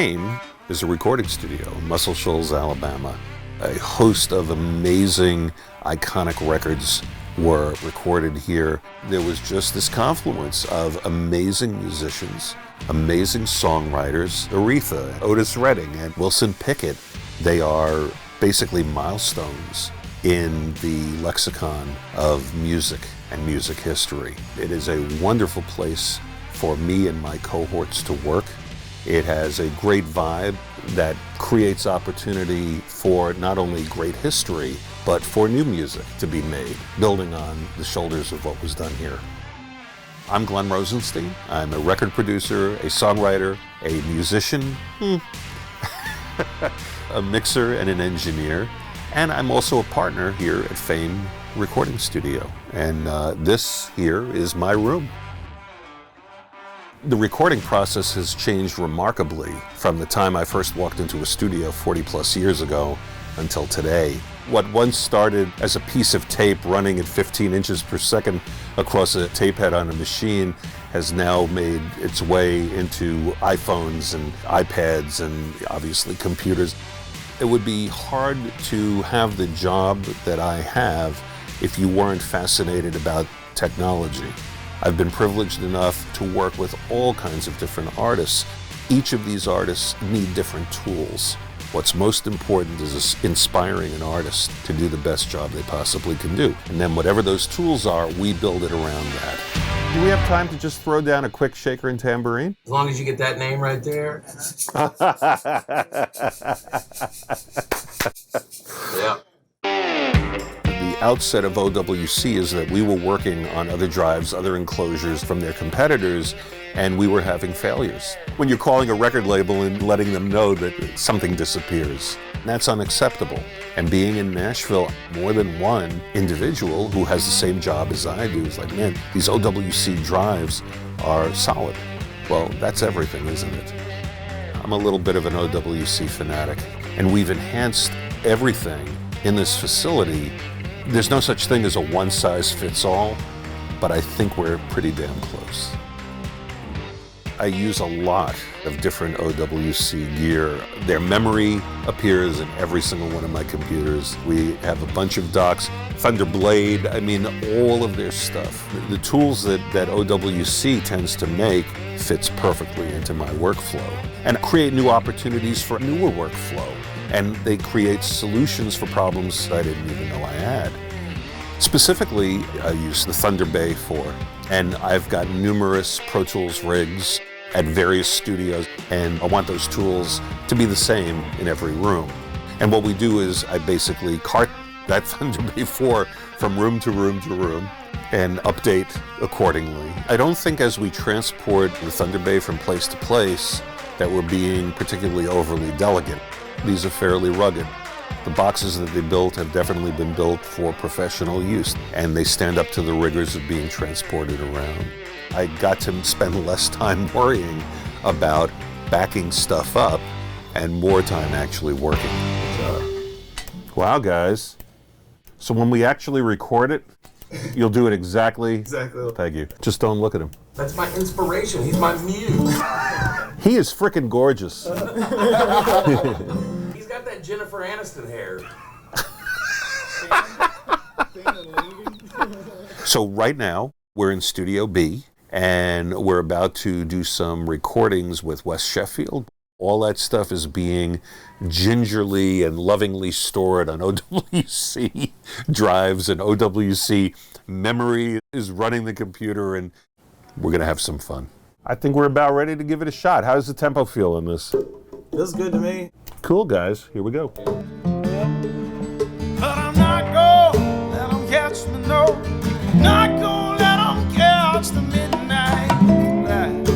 Fame is a recording studio in Muscle Shoals, Alabama. A host of amazing, iconic records were recorded here. There was just this confluence of amazing musicians, amazing songwriters. Aretha, Otis Redding, and Wilson Pickett, they are basically milestones in the lexicon of music and music history. It is a wonderful place for me and my cohorts to work. It has a great vibe that creates opportunity for not only great history, but for new music to be made, building on the shoulders of what was done here. I'm Glenn Rosenstein. I'm a record producer, a songwriter, a musician, a mixer, and an engineer. And I'm also a partner here at Fame Recording Studio. And this here is my room. The recording process has changed remarkably from the time I first walked into a studio 40 plus years ago until today. What once started as a piece of tape running at 15 inches per second across a tape head on a machine has now made its way into iPhones and iPads and obviously computers. It would be hard to have the job that I have if you weren't fascinated about technology. I've been privileged enough to work with all kinds of different artists. Each of these artists need different tools. What's most important is inspiring an artist to do the best job they possibly can do. And then whatever those tools are, we build it around that. Do we have time to just throw down a quick shaker and tambourine? As long as you get that name right there. Yeah. The outset of OWC is that we were working on other drives, other enclosures from their competitors, and we were having failures. When you're calling a record label and letting them know that something disappears, that's unacceptable. And being in Nashville, more than one individual who has the same job as I do is like, man, these OWC drives are solid. Well, that's everything, isn't it? I'm a little bit of an OWC fanatic, and we've enhanced everything in this facility. There's no such thing as a one-size-fits-all, but I think we're pretty damn close. I use a lot of different OWC gear. Their memory appears in every single one of my computers. We have a bunch of docks, ThunderBay, I mean, all of their stuff. The tools that OWC tends to make fits perfectly into my workflow and create new opportunities for newer workflow. And they create solutions for problems I didn't even know I had. Specifically, I use the ThunderBay for, and I've got numerous Pro Tools rigs at various studios, and I want those tools to be the same in every room. And what we do is I basically cart that ThunderBay 4 from room to room to room and update accordingly. I don't think as we transport the ThunderBay from place to place that we're being particularly overly delicate. These are fairly rugged. The boxes that they built have definitely been built for professional use, and they stand up to the rigors of being transported around. I got to spend less time worrying about backing stuff up and more time actually working. Wow, guys. So when we actually record it, you'll do it exactly. Thank you. Just don't look at him. That's my inspiration. He's my muse. He is frickin' gorgeous. He's got that Jennifer Aniston hair. So right now, we're in Studio B, and we're about to do some recordings with West Sheffield. All that stuff is being gingerly and lovingly stored on OWC drives, and OWC memory is running the computer, and we're going to have some fun. I think we're about ready to give it a shot. How does the tempo feel in this? Feels good to me. Cool, guys. Here we go. But I'm not gonna let them catch me, no. Not gonna let them catch the midnight light.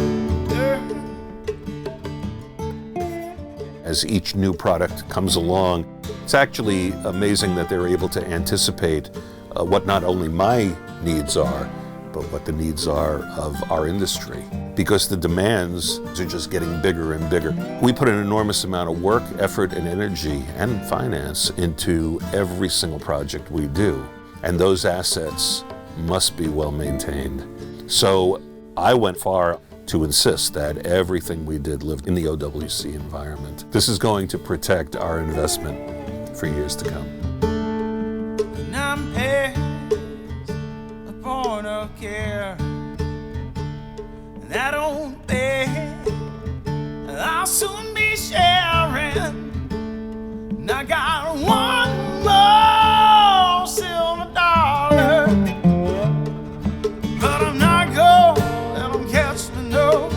As each new product comes along, it's actually amazing that they're able to anticipate what not only my needs are, but what the needs are of our industry, because the demands are just getting bigger and bigger. We put an enormous amount of work, effort, and energy and finance into every single project we do, and those assets must be well maintained. So I went far to insist that everything we did lived in the OWC environment. This is going to protect our investment for years to come. And I'm past the point of care, and I don't think I'll soon be sharing. And I got one more silver dollar, but I'm not gonna let them catch me, no.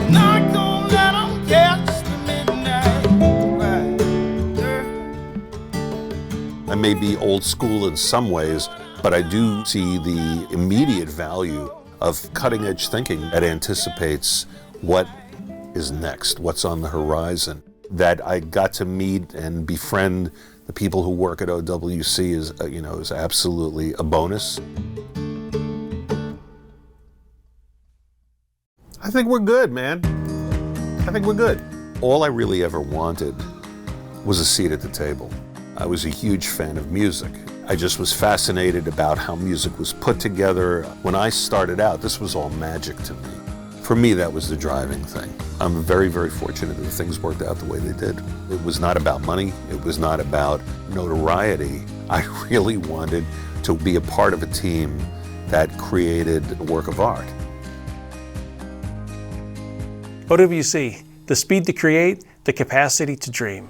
Not gonna let them catch the midnight rider. I may be old school in some ways, but I do see the immediate value of cutting-edge thinking that anticipates what is next, what's on the horizon. That I got to meet and befriend the people who work at OWC is absolutely a bonus. I think we're good, man. I think we're good. All I really ever wanted was a seat at the table. I was a huge fan of music. I just was fascinated about how music was put together. When I started out, this was all magic to me. For me, that was the driving thing. I'm very, very fortunate that things worked out the way they did. It was not about money. It was not about notoriety. I really wanted to be a part of a team that created a work of art. OWC, the speed to create, the capacity to dream.